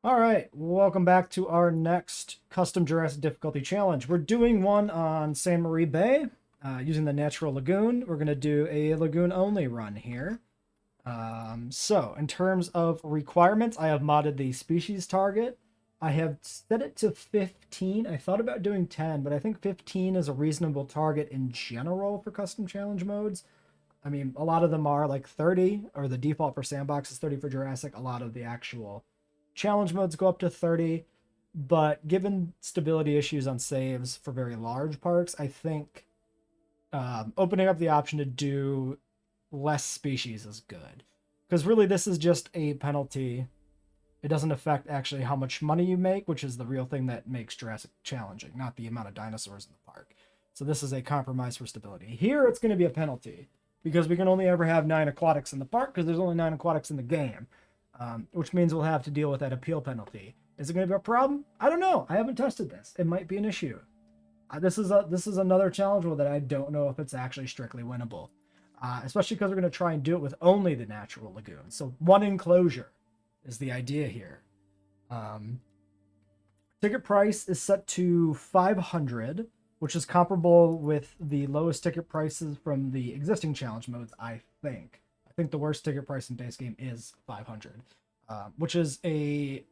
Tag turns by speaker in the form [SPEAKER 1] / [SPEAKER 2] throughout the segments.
[SPEAKER 1] All right, welcome back to our next custom Jurassic difficulty challenge. We're doing one on San Marie Bay using the natural lagoon. We're going to do a lagoon only run here. So in terms of requirements, I have modded the species target. I have set it to 15. I thought about doing 10, but I think 15 is a reasonable target in general for custom challenge modes. I mean, a lot of them are like 30, or the default for Sandbox is 30 for Jurassic. A lot of the actual challenge modes go up to 30, but given stability issues on saves for very large parks, I think opening up the option to do less species is good. Because really, this is just a penalty. It doesn't affect actually how much money you make, which is the real thing that makes Jurassic challenging, not the amount of dinosaurs in the park. So this is a compromise for stability. Here, it's going to be a penalty because we can only ever have 9 aquatics in the park because there's only 9 aquatics in the game, which means we'll have to deal with that appeal penalty. Is it going to be a problem? I don't know. I haven't tested this. It might be an issue. This is another challenge that I don't know if it's actually strictly winnable, especially because we're going to try and do it with only the natural lagoon. So one enclosure is the idea here. Ticket price is set to 500, which is comparable with the lowest ticket prices from the existing challenge modes, I think. I think the worst ticket price in base game is 500, which is a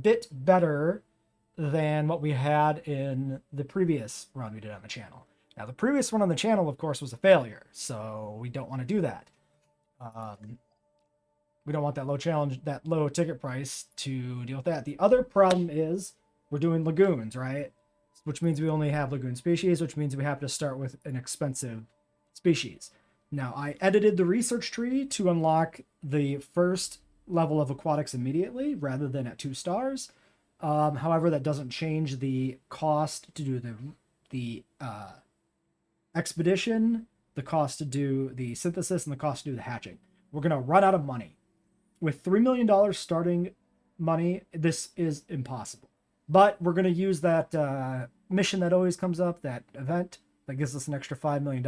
[SPEAKER 1] bit better than what we had in the previous run we did on the channel. Now, the previous one on the channel, of course, was a failure, so we don't want to do that. We don't want that low ticket price to deal with that. The other problem is we're doing lagoons, right? Which means we only have lagoon species, which means we have to start with an expensive species. Now, I edited the research tree to unlock the first level of aquatics immediately rather than at 2 stars. However, that doesn't change the cost to do the expedition, the cost to do the synthesis, and the cost to do the hatching. We're going to run out of money. With $3 million starting money, this is impossible. But we're going to use that mission that always comes up, that event that gives us an extra $5 million,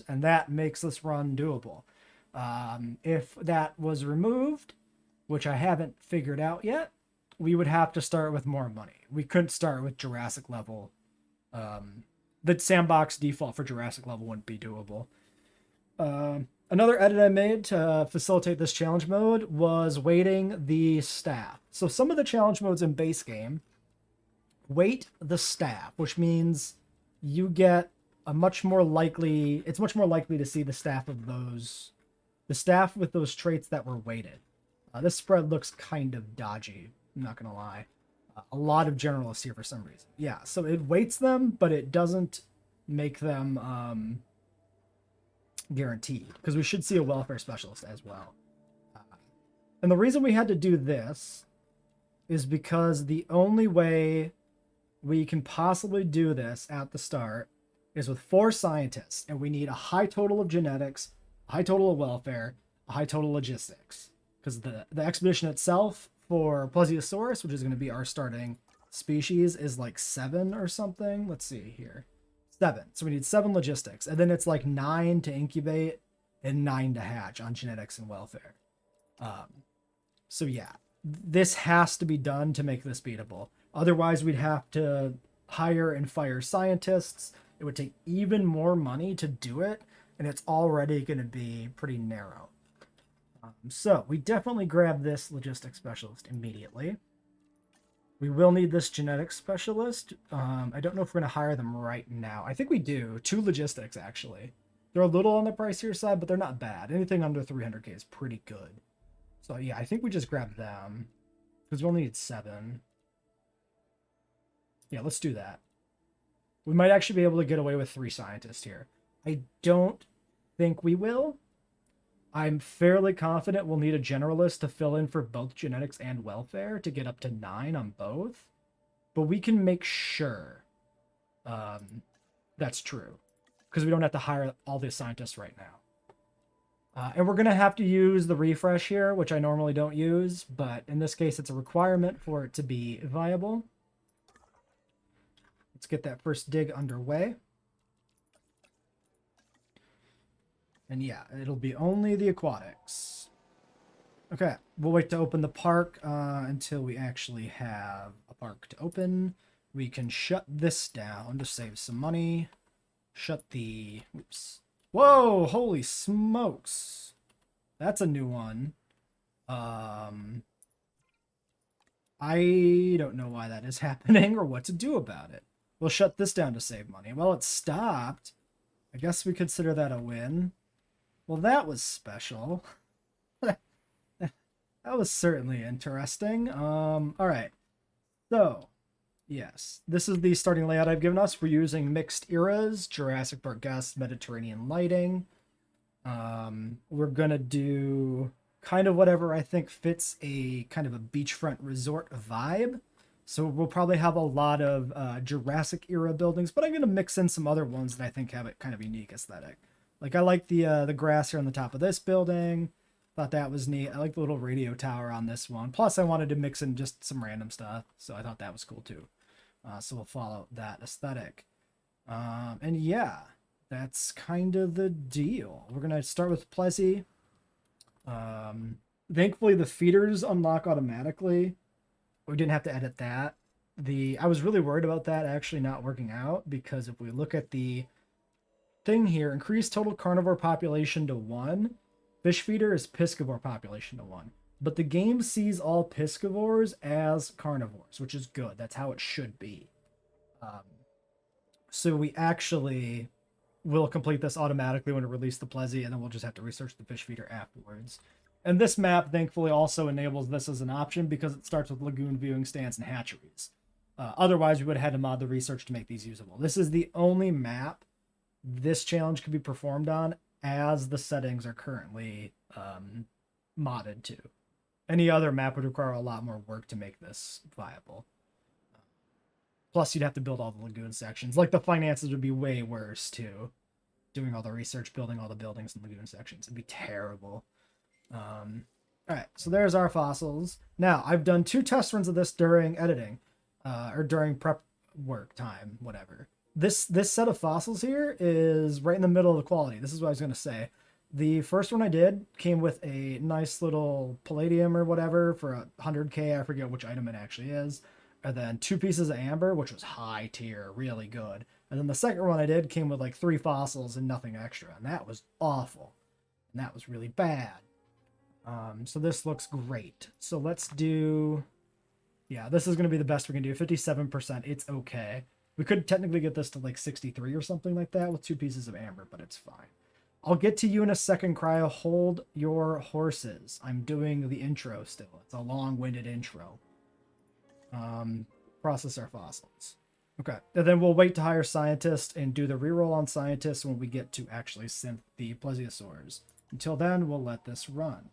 [SPEAKER 1] and that makes this run doable. If that was removed, which I haven't figured out yet, we would have to start with more money. We couldn't start with Jurassic level. The sandbox default for Jurassic level wouldn't be doable. Another edit I made to facilitate this challenge mode was weighting the staff. So some of the challenge modes in base game weight the staff, which means you get it's much more likely to see the staff with those traits that were weighted. This spread looks kind of dodgy, I'm not gonna lie. A lot of generalists here for some reason. Yeah, so it weights them, but it doesn't make them guaranteed, because we should see a welfare specialist as well. And the reason we had to do this is because the only way we can possibly do this at the start is with 4 scientists, and we need a high total of genetics, a high total of welfare, a high total logistics, because the expedition itself for Plesiosaurus, which is going to be our starting species, is like 7 or something. Let's see here. 7. So we need 7 logistics, and then it's like 9 to incubate and 9 to hatch on genetics and welfare. So yeah, this has to be done to make this beatable. Otherwise, we'd have to hire and fire scientists. It would take even more money to do it, and it's already going to be pretty narrow. So we definitely grab this logistics specialist immediately. We will need this genetics specialist. I don't know if we're going to hire them right now. I think we do. 2 logistics, actually. They're a little on the pricier side, but they're not bad. Anything under 300k is pretty good. So yeah, I think we just grab them, because we only need 7. Yeah, let's do that. We might actually be able to get away with 3 scientists here. I don't think we will. I'm fairly confident we'll need a generalist to fill in for both genetics and welfare to get up to 9 on both. But we can make sure that's true, because we don't have to hire all these scientists right now. And we're going to have to use the refresh here, which I normally don't use, but in this case, it's a requirement for it to be viable. Let's get that first dig underway. And yeah, it'll be only the aquatics. Okay, we'll wait to open the park until we actually have a park to open. We can shut this down to save some money. Shut the... Oops. Whoa, holy smokes. That's a new one. I don't know why that is happening or what to do about it. We'll shut this down to save money. Well, it stopped. I guess we consider that a win. Well, that was special. That was certainly interesting. All right. So, yes, this is the starting layout I've given us. We're using mixed eras, Jurassic Park guests, Mediterranean lighting. We're gonna do kind of whatever I think fits a kind of a beachfront resort vibe. So we'll probably have a lot of Jurassic era buildings, but I'm gonna mix in some other ones that I think have a kind of unique aesthetic. Like I like the grass here on the top of this building. Thought that was neat. I like the little radio tower on this one. Plus, I wanted to mix in just some random stuff, so I thought that was cool too. So we'll follow that aesthetic. And yeah, that's kind of the deal. We're gonna start with Plessy. Thankfully, the feeders unlock automatically. We didn't have to edit that. I was really worried about that actually not working out, because if we look at the thing here, increase total carnivore population to 1. Fish feeder is piscivore population to 1. But the game sees all piscivores as carnivores, which is good. That's how it should be. So we actually will complete this automatically when it releases the Plessy, and then we'll just have to research the fish feeder afterwards. And this map, thankfully, also enables this as an option because it starts with lagoon viewing stands and hatcheries. Otherwise, we would have had to mod the research to make these usable. This is the only map this challenge could be performed on as the settings are currently modded to. Any other map would require a lot more work to make this viable. Plus, you'd have to build all the lagoon sections. Like, the finances would be way worse, too. Doing all the research, building all the buildings and lagoon sections. It'd be terrible. Alright, so there's our fossils. Now, I've done 2 test runs of this during editing. Or during prep work time, whatever. This set of fossils here is right in the middle of the quality. This is what I was going to say. The first one I did came with a nice little palladium or whatever for 100k. I forget which item it actually is. And then 2 pieces of amber, which was high tier, really good. And then the second one I did came with like 3 fossils and nothing extra. And that was awful. And that was really bad. So this looks great. So let's do... Yeah, this is going to be the best we can do. 57%. It's okay. We could technically get this to like 63 or something like that with 2 pieces of amber, but it's fine. I'll get to you in a second, Cryo. Hold your horses. I'm doing the intro still. It's a long-winded intro. Process our fossils. Okay, and then we'll wait to hire scientists and do the reroll on scientists when we get to actually synth the plesiosaurs. Until then, we'll let this run.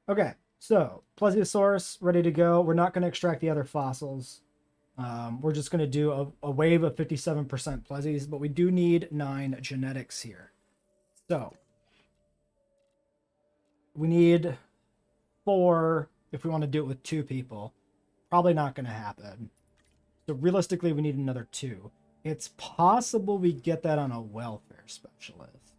[SPEAKER 1] Okay, so plesiosaurus ready to go. We're not going to extract the other fossils. We're just going to do a wave of 57% plesies, but we do need 9 genetics here. So we need 4 if we want to do it with 2 people. Probably not going to happen. So realistically, we need another 2. It's possible we get that on a welfare specialist.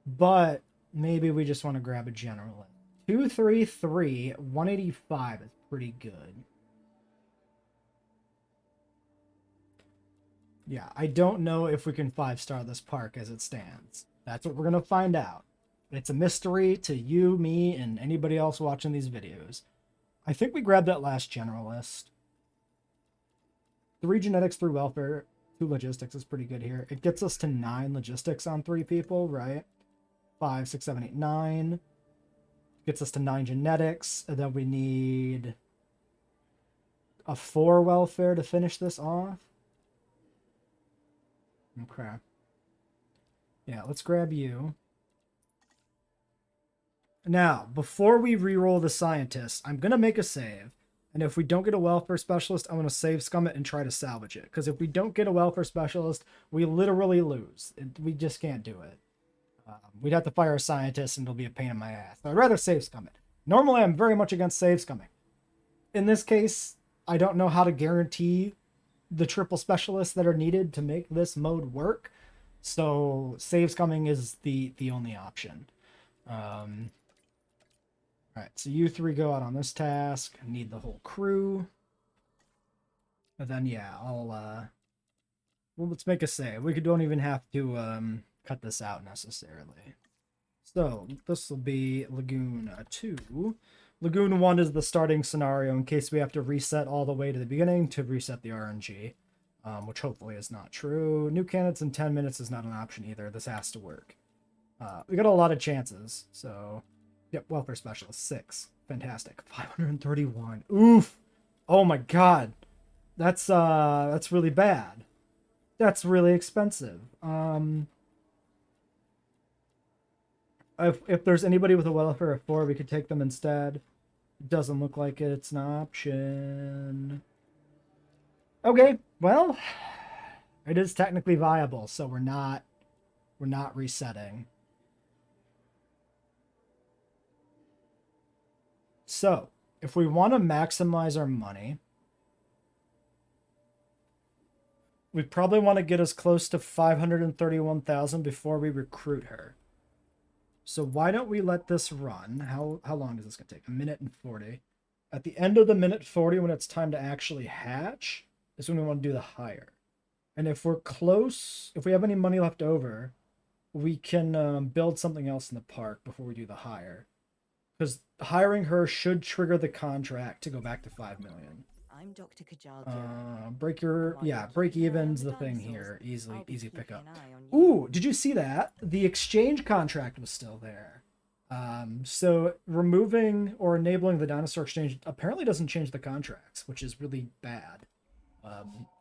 [SPEAKER 1] But maybe we just want to grab a generalist. 233, 185 is pretty good. Yeah, I don't know if we can 5-star this park as it stands. That's what we're going to find out. It's a mystery to you, me, and anybody else watching these videos. I think we grabbed that last generalist. 3 genetics, 3 welfare, 2 logistics is pretty good here. It gets us to 9 logistics on 3 people, right? 5, 6, 7, 8, 9. Gets us to 9 genetics. And then we need a 4 welfare to finish this off. Okay. Yeah, let's grab you. Now, before we reroll the scientists, I'm going to make a save. And if we don't get a welfare specialist, I'm going to save scum it and try to salvage it. Because if we don't get a welfare specialist, we literally lose. We just can't do it. We'd have to fire a scientist and it'll be a pain in my ass. I'd rather save scum it. Normally, I'm very much against save scumming. In this case, I don't know how to guarantee the triple specialists that are needed to make this mode work. So save scumming is the only option. All right, so you three go out on this task. I need the whole crew. And then, yeah, I'll, well, let's make a save. We don't even have to, cut this out necessarily. So, this will be Lagoon 2. Lagoon 1 is the starting scenario in case we have to reset all the way to the beginning to reset the RNG, which hopefully is not true. New candidates in 10 minutes is not an option either. This has to work. We got a lot of chances, so... Yep, welfare specialist, 6. Fantastic. 531. Oof! Oh my god! That's really bad. That's really expensive. If there's anybody with a welfare of 4, we could take them instead. Doesn't look like it's an option. Okay, well, it is technically viable, so we're not resetting. So, if we want to maximize our money, we probably want to get as close to 531,000 before we recruit her. So why don't we let this run? How long is this going to take? 1:40. At the end of the 1:40, when it's time to actually hatch, is when we want to do the hire. And if we're close, if we have any money left over, we can build something else in the park before we do the hire. Because hiring her should trigger the contract to go back to 5 million.
[SPEAKER 2] I'm Dr. Kajalgia.
[SPEAKER 1] Break even's the thing here. Easy pickup. Ooh, did you see that? The exchange contract was still there. So removing or enabling the dinosaur exchange apparently doesn't change the contracts, which is really bad.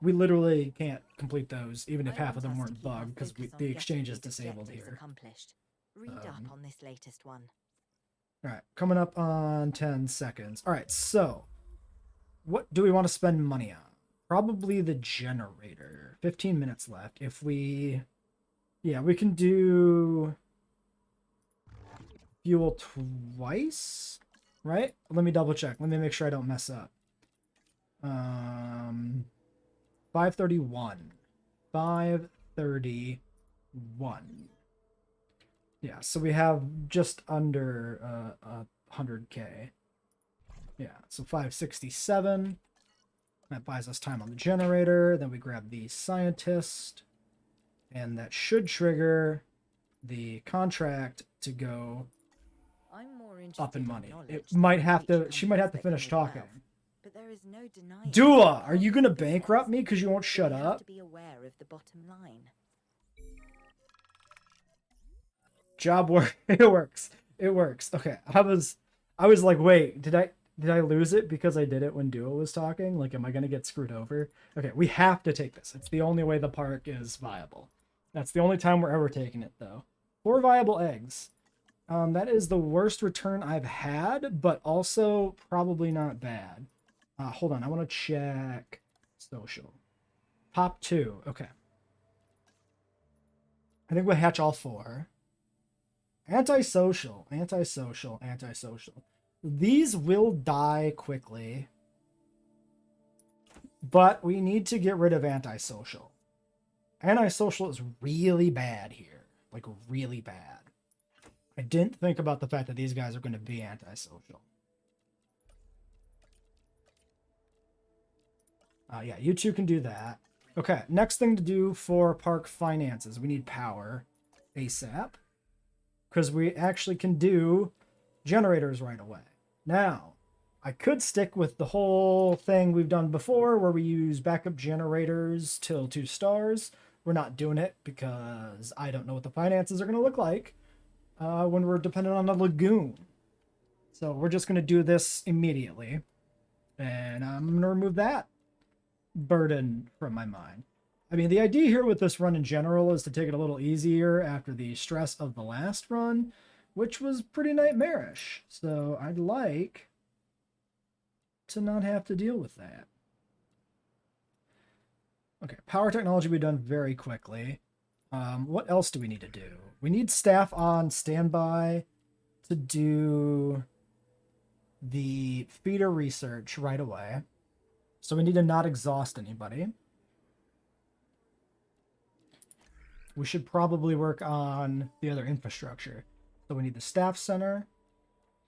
[SPEAKER 1] We literally can't complete those, even if half of them weren't bugged, because the exchange is disabled here.
[SPEAKER 2] Read up on this latest one.
[SPEAKER 1] All right, coming up on 10 seconds. All right, so what do we want to spend money on? Probably the generator. 15 minutes left. If we... Yeah, we can do fuel twice, right? Let me double check. Let me make sure I don't mess up. 531. 531. Yeah, so we have just under 100k. Yeah, so 567. That buys us time on the generator. Then we grab the scientist. And that should trigger the contract to go up in money. It might have to, she might have to finish talking.
[SPEAKER 2] But there is no denying.
[SPEAKER 1] Dua, are you going to bankrupt me because you won't shut up?
[SPEAKER 2] To be aware of the bottom line.
[SPEAKER 1] Job work. It works. It works. Okay. I was like, wait, did I lose it because I did it when Dua was talking? Like, am I going to get screwed over? Okay, we have to take this. It's the only way the park is viable. That's the only time we're ever taking it, though. 4 viable eggs. That is the worst return I've had, but also probably not bad. Hold on, I want to check social. Top 2. Okay. I think we'll hatch all 4. Antisocial, antisocial, antisocial. These will die quickly, but we need to get rid of antisocial. Antisocial is really bad here, like really bad. I didn't think about the fact that these guys are going to be antisocial. Yeah, you two can do that. Okay, next thing to do for park finances. We need power ASAP, because we actually can do generators right away. Now, I could stick with the whole thing we've done before where we use backup generators till 2 stars. We're not doing it because I don't know what the finances are going to look like when we're dependent on a lagoon. So we're just going to do this immediately. And I'm going to remove that burden from my mind. I mean, the idea here with this run in general is to take it a little easier after the stress of the last run, which was pretty nightmarish. So I'd like to not have to deal with that. Okay, power technology we've done very quickly. What else do we need to do? We need staff on standby to do the feeder research right away. So we need to not exhaust anybody. We should probably work on the other infrastructure. So we need the staff center.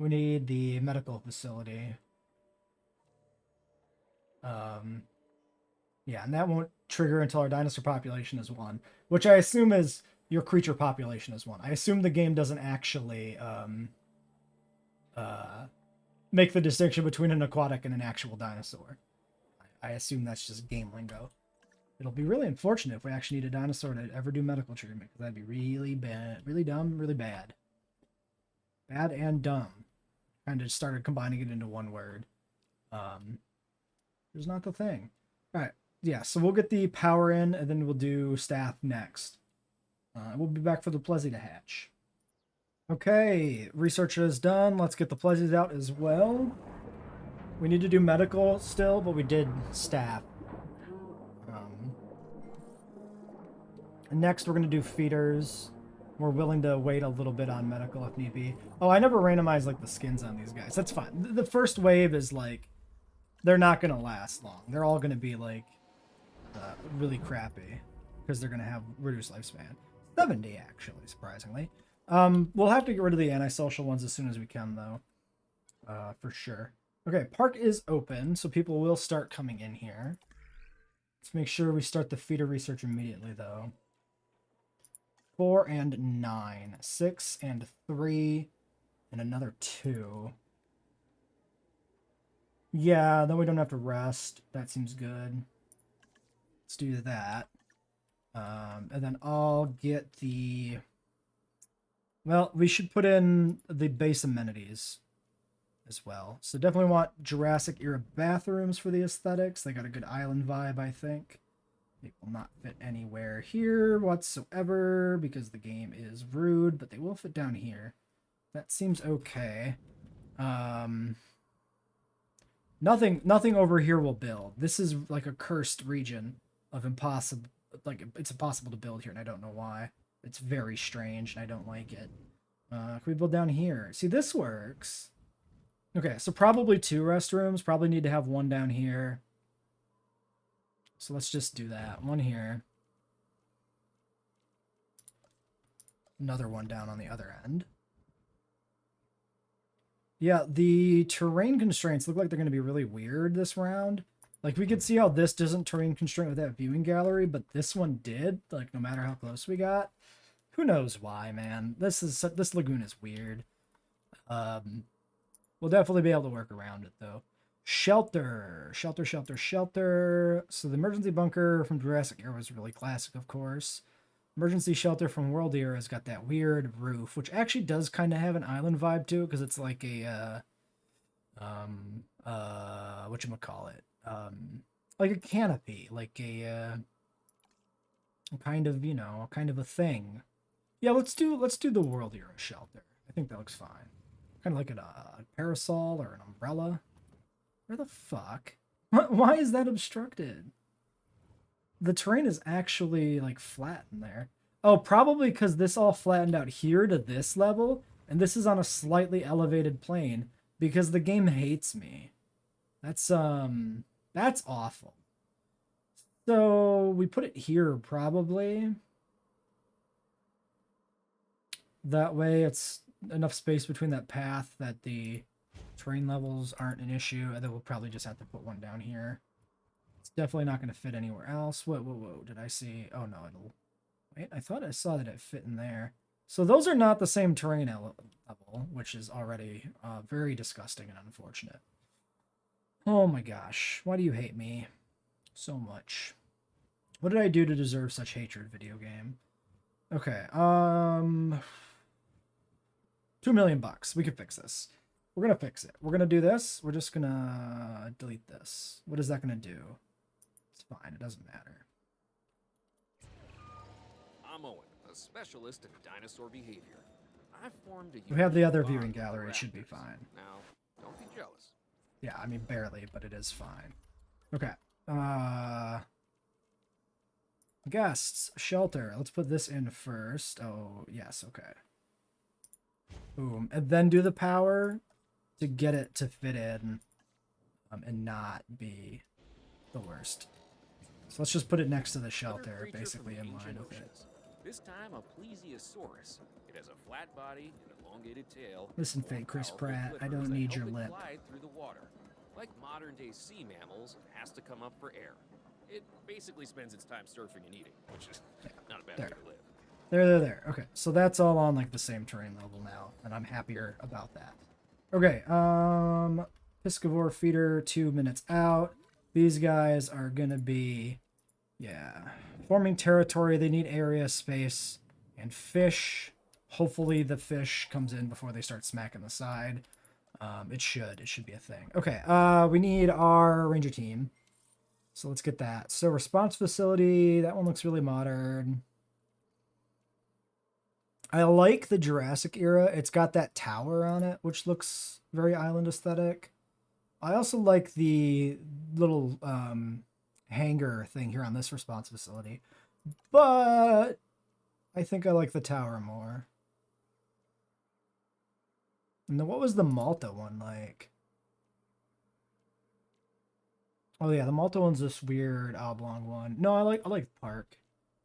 [SPEAKER 1] We need the medical facility. Yeah, and that won't trigger until our dinosaur population is 1, which I assume is your creature population is 1. I assume the game doesn't actually make the distinction between an aquatic and an actual dinosaur. I assume that's just game lingo. It'll be really unfortunate if we actually need a dinosaur to ever do medical treatment, because that'd be really bad, really dumb, really bad. Bad and dumb. Kind of started combining it into one word. There's not the thing. All right. Yeah, so we'll get the power in, and then we'll do staff next. We'll be back for the Plezzy to hatch. Okay, research is done. Let's get the Plezzies out as well. We need to do medical still, but we did staff. And next, we're going to do feeders. We're willing to wait a little bit on medical if need be. Oh, I never randomized like the skins on these guys. That's fine. The first wave is like, they're not going to last long. They're all going to be like really crappy because they're going to have reduced lifespan. 70 actually, surprisingly. We'll have to get rid of the antisocial ones as soon as we can though, for sure. Okay, park is open, so people will start coming in here. Let's make sure we start the feeder research immediately though. 4 and 9, 6 and 3, and another 2. Yeah, then we don't have to rest. That seems good. Let's do that. And then I'll get the... Well, we should put in the base amenities as well. So definitely want Jurassic era bathrooms for the aesthetics. They got a good island vibe, I think. They will not fit anywhere here whatsoever because the game is rude, but they will fit down here. That seems okay. Nothing over here will build. This is like a cursed region of impossible. Like it's impossible to build here, and I don't know why. It's very strange, and I don't like it. Can we build down here? See, this works. Okay, so probably 2 restrooms. Probably need to have 1 down here. So let's just do that. 1 here. Another 1 down on the other end. Yeah, the terrain constraints look like they're going to be really weird this round. Like, we could see how this doesn't terrain constraint with that viewing gallery, but this one did, like, no matter how close we got. Who knows why, man. This lagoon is weird. We'll definitely be able to work around it, though. Shelter. So the emergency bunker from Jurassic era was really classic, of course. Emergency shelter from World Era has got that weird roof, which actually does kind of have an island vibe to it, because it's like a, whatchamacallit? Like a canopy, like a kind of, you know, kind of a thing. Yeah, let's do the World Era shelter. I think that looks fine. Kind of like a parasol or an umbrella. Where the fuck? Why is that obstructed? The terrain is actually like flat in there. Oh, probably because this all flattened out here to this level, and this is on a slightly elevated plane because the game hates me. That's awful. So we put it here probably. That way it's enough space between that path that the terrain levels aren't an issue, and then we'll probably just have to put 1 down here. It's definitely not going to fit anywhere else. Whoa, did I see? Oh, no, it'll... Wait, I thought I saw that it fit in there. So those are not the same terrain level, which is already very disgusting and unfortunate. Oh my gosh, why do you hate me so much? What did I do to deserve such hatred, video game? Okay, $2 million. We can fix this. We're going to fix it. We're going to do this. We're just going to delete this. What is that going to do? It's fine. It doesn't matter.
[SPEAKER 3] I'm Owen, a specialist in dinosaur behavior. I formed a
[SPEAKER 1] We have the other
[SPEAKER 3] bond
[SPEAKER 1] viewing
[SPEAKER 3] with the
[SPEAKER 1] gallery. It should be
[SPEAKER 3] raptors.
[SPEAKER 1] fine.
[SPEAKER 3] Now, don't be jealous.
[SPEAKER 1] Yeah, I mean, barely, but it is fine. Okay. Guests. Shelter. Let's put this in first. Oh, yes. Okay. Boom. And then do the power to get it to fit in and not be the worst. So let's just put it next to the shelter,
[SPEAKER 3] Creature
[SPEAKER 1] basically
[SPEAKER 3] from
[SPEAKER 1] in line
[SPEAKER 3] ancient
[SPEAKER 1] with it.
[SPEAKER 3] oceans. This time a plesiosaurus. It has a flat body and elongated tail.
[SPEAKER 1] Listen,
[SPEAKER 3] more
[SPEAKER 1] fake Chris
[SPEAKER 3] powerful
[SPEAKER 1] Pratt, I
[SPEAKER 3] flippers
[SPEAKER 1] don't
[SPEAKER 3] that
[SPEAKER 1] need
[SPEAKER 3] help
[SPEAKER 1] your
[SPEAKER 3] it
[SPEAKER 1] lip.
[SPEAKER 3] glide through the water. Like modern-day sea mammals, it has to come up for air. It basically spends its time surfing and eating, which is not a bad way to live.
[SPEAKER 1] There. Okay, so that's all on like the same terrain level now, and I'm happier about that. Okay, Piscivore feeder 2 minutes out. These guys are gonna be, yeah, forming territory. They need area, space, and fish. Hopefully the fish comes in before they start smacking the side. It should be a thing. Okay, we need our ranger team. So let's get that. So response facility, that one looks really modern. I like the Jurassic era. It's got that tower on it, which looks very island aesthetic. I also like the little hangar thing here on this response facility. But I think I like the tower more. And then what was the Malta one like? Oh yeah, the Malta one's this weird oblong one. No, I like park.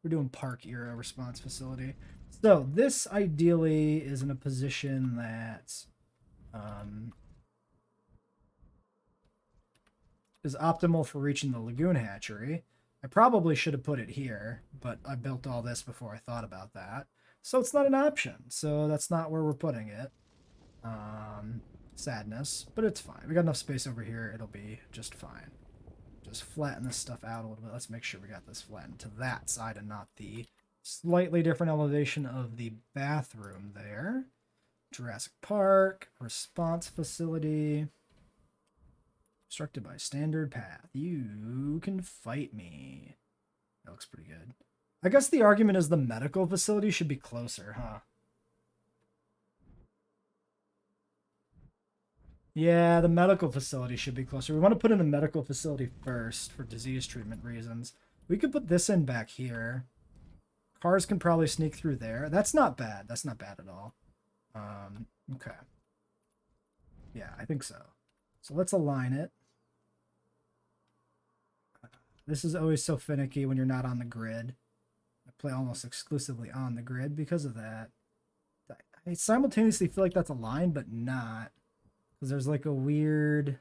[SPEAKER 1] We're doing park era response facility. So this ideally is in a position that is optimal for reaching the lagoon hatchery. I probably should have put it here, but I built all this before I thought about that. So it's not an option. So that's not where we're putting it. Sadness, but it's fine. We got enough space over here. It'll be just fine. Just flatten this stuff out a little bit. Let's make sure we got this flattened to that side and not the slightly different elevation of the bathroom there. Jurassic Park, response facility. Obstructed by standard path. You can fight me. That looks pretty good. I guess the argument is the medical facility should be closer, huh? Yeah, the medical facility should be closer. We want to put in a medical facility first for disease treatment reasons. We could put this in back here. Cars can probably sneak through there. That's not bad. That's not bad at all. Okay. Yeah, I think so. So let's align it. This is always so finicky when you're not on the grid. I play almost exclusively on the grid because of that. I simultaneously feel like that's aligned, but not. Because there's like a weird...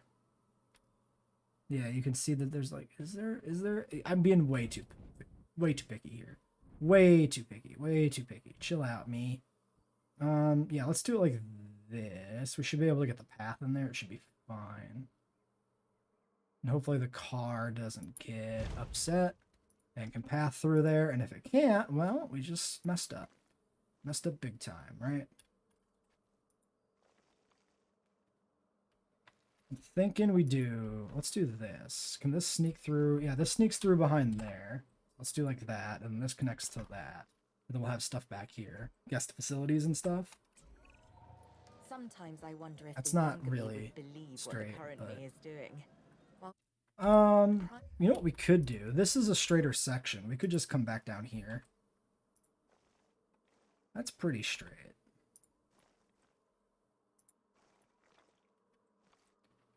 [SPEAKER 1] Yeah, you can see that there's like... Is there... I'm being way too picky here. Way too picky. Chill out, me. Yeah, let's do it like this. We should be able to get the path in there. It should be fine. And hopefully the car doesn't get upset and can path through there. And if it can't, well, we just messed up. Messed up big time, right? I'm thinking we do... Let's do this. Can this sneak through? Yeah, this sneaks through behind there. Let's do like that, and this connects to that. And then we'll have stuff back here. Guest facilities and stuff.
[SPEAKER 2] Sometimes I wonder if
[SPEAKER 1] That's
[SPEAKER 2] the
[SPEAKER 1] not
[SPEAKER 2] younger me
[SPEAKER 1] really
[SPEAKER 2] would believe
[SPEAKER 1] straight,
[SPEAKER 2] what the current
[SPEAKER 1] but...
[SPEAKER 2] me is doing.
[SPEAKER 1] You know what we could do? This is a straighter section. We could just come back down here. That's pretty straight.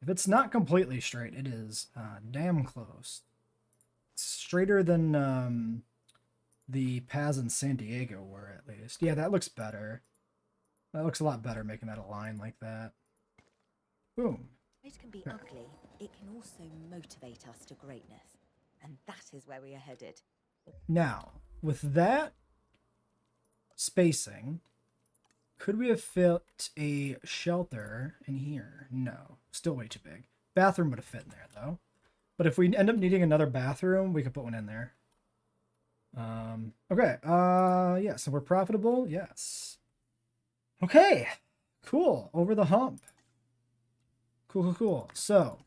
[SPEAKER 1] If it's not completely straight, it is damn close. It's straighter than the paths in San Diego were, at least. Yeah, that looks better. That looks a lot better making that a line like that. Boom.
[SPEAKER 2] It can be ugly. It can also motivate us to greatness. And that is where we are headed.
[SPEAKER 1] Now, with that spacing, could we have fit a shelter in here? No. Still way too big. Bathroom would have fit in there, though. But if we end up needing another bathroom, we could put one in there. Okay. Yeah, so we're profitable. Yes. Okay. Cool. Over the hump. Cool. So,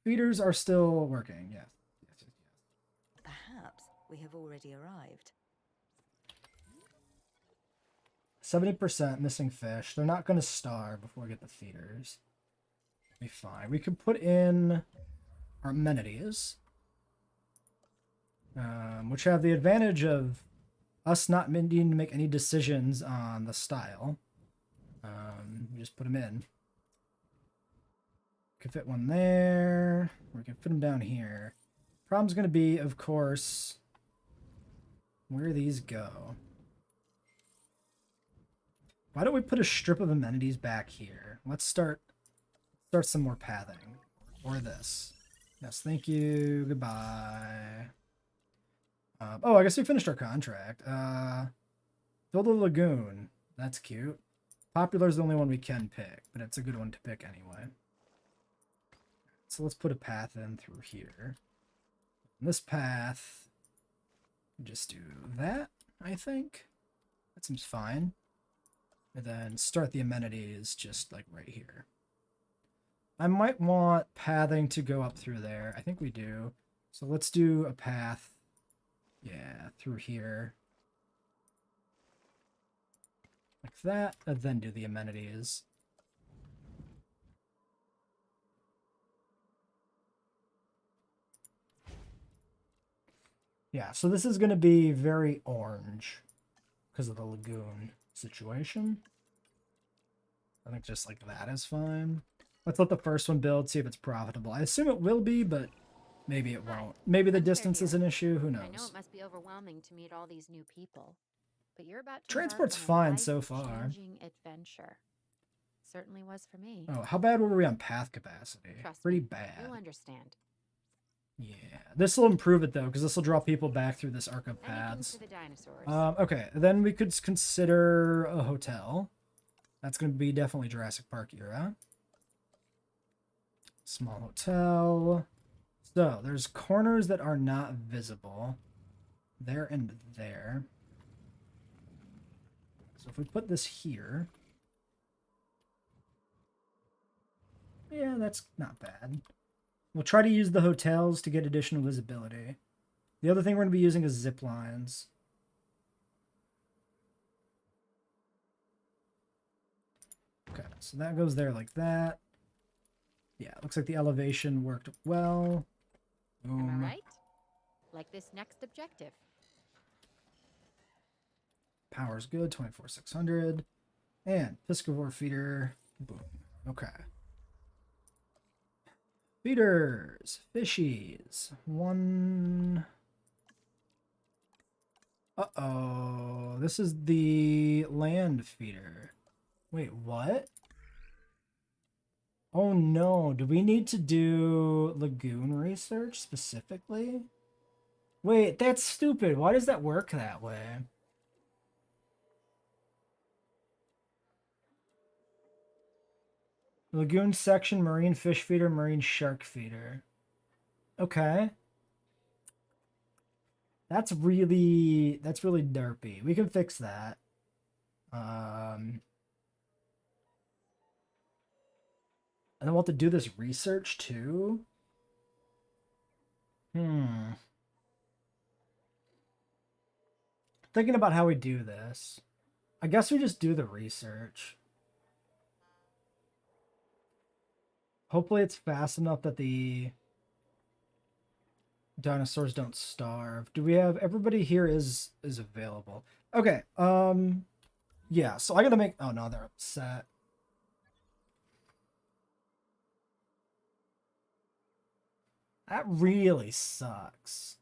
[SPEAKER 1] feeders are still working. Yes.
[SPEAKER 2] Perhaps we have already arrived.
[SPEAKER 1] 70% missing fish. They're not going to starve before we get the feeders. Be fine. We could put in our amenities, which have the advantage of us not needing to make any decisions on the style. We just put them in. Could fit one there. We can fit them down here. Problem's going to be, of course, where these go. Why don't we put a strip of amenities back here? Let's start some more pathing. Or this. Yes, thank you. Goodbye. Oh, I guess we finished our contract. Build a lagoon. That's cute. Popular is the only one we can pick, but it's a good one to pick anyway. So let's put a path in through here. And this path, just do that, I think. That seems fine. And then start the amenities just like right here. I might want pathing to go up through there. I think we do. So let's do a path. Yeah, through here. Like that, and then do the amenities. Yeah, so this is going to be very orange because of the lagoon situation. I think just like that is fine. Let's let the first one build, see if it's profitable. I assume it will be, but maybe it won't. Maybe the distance is an issue, who knows?
[SPEAKER 4] I know it must be overwhelming to meet all these new people, but you're about to
[SPEAKER 1] Transport's
[SPEAKER 4] embark on a
[SPEAKER 1] fine so far.
[SPEAKER 4] life-changing adventure. Certainly was for me.
[SPEAKER 1] Oh, how bad were we on path capacity?
[SPEAKER 4] Trust
[SPEAKER 1] Pretty
[SPEAKER 4] me,
[SPEAKER 1] bad.
[SPEAKER 4] you'll understand.
[SPEAKER 1] Yeah, this will improve it though, because this will draw people back through this arc of
[SPEAKER 4] Anything
[SPEAKER 1] paths.
[SPEAKER 4] for the dinosaurs.
[SPEAKER 1] Okay, then we could consider a hotel. That's going to be definitely Jurassic Park era. Small hotel. So there's corners that are not visible. There and there. So if we put this here. Yeah, that's not bad. We'll try to use the hotels to get additional visibility. The other thing we're going to be using is zip lines. Okay, so that goes there like that. Yeah, looks like the elevation worked well. Boom.
[SPEAKER 4] Am I right? Like this next objective.
[SPEAKER 1] Power's good, 24,600. And piscivore feeder. Boom. Okay. Feeders. Fishies. One. Uh-oh. This is the land feeder. Wait, what? Oh no, do we need to do lagoon research specifically? Wait, that's stupid. Why does that work that way? Lagoon section, marine fish feeder, marine shark feeder. Okay. That's really derpy. We can fix that. And then we'll have to do this research too. Thinking about how we do this. I guess we just do the research. Hopefully it's fast enough that the dinosaurs don't starve. Do we have everybody here is available? Okay. Yeah, so I gotta make, oh no, they're upset. That really sucks.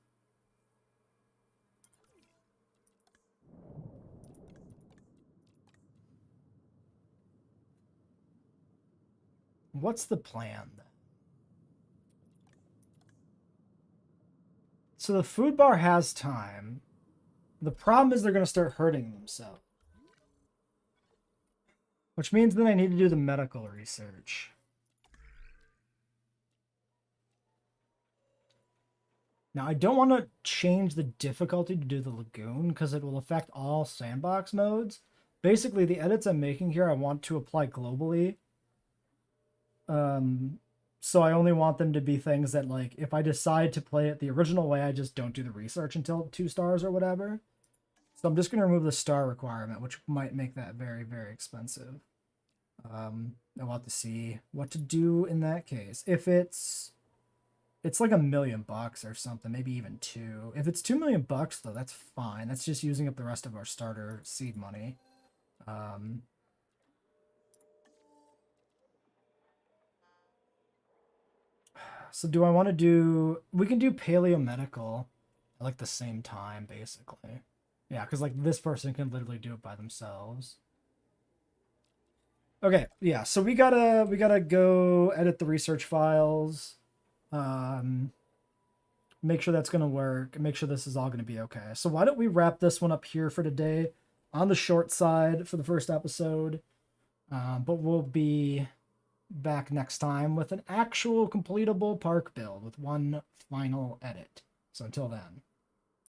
[SPEAKER 1] What's the plan then? So the food bar has time. The problem is they're going to start hurting themselves. Which means then I need to do the medical research. Now, I don't want to change the difficulty to do the lagoon because it will affect all sandbox modes. Basically, the edits I'm making here, I want to apply globally. So I only want them to be things that, like, if I decide to play it the original way, I just don't do the research until 2 stars or whatever. So I'm just going to remove the star requirement, which might make that very, very expensive. I'll have to see what to do in that case. If it's like $1 million or something, maybe even 2. If it's $2 million though, that's fine. That's just using up the rest of our starter seed money. So do I want to do... We can do paleomedical at like the same time, basically. Yeah, because like this person can literally do it by themselves. Okay, yeah, so we gotta go edit the research files. Make sure that's gonna work. Make sure this is all gonna be okay. So why don't we wrap this one up here for today on the short side for the first episode. But we'll be back next time with an actual completable park build with one final edit. So until then.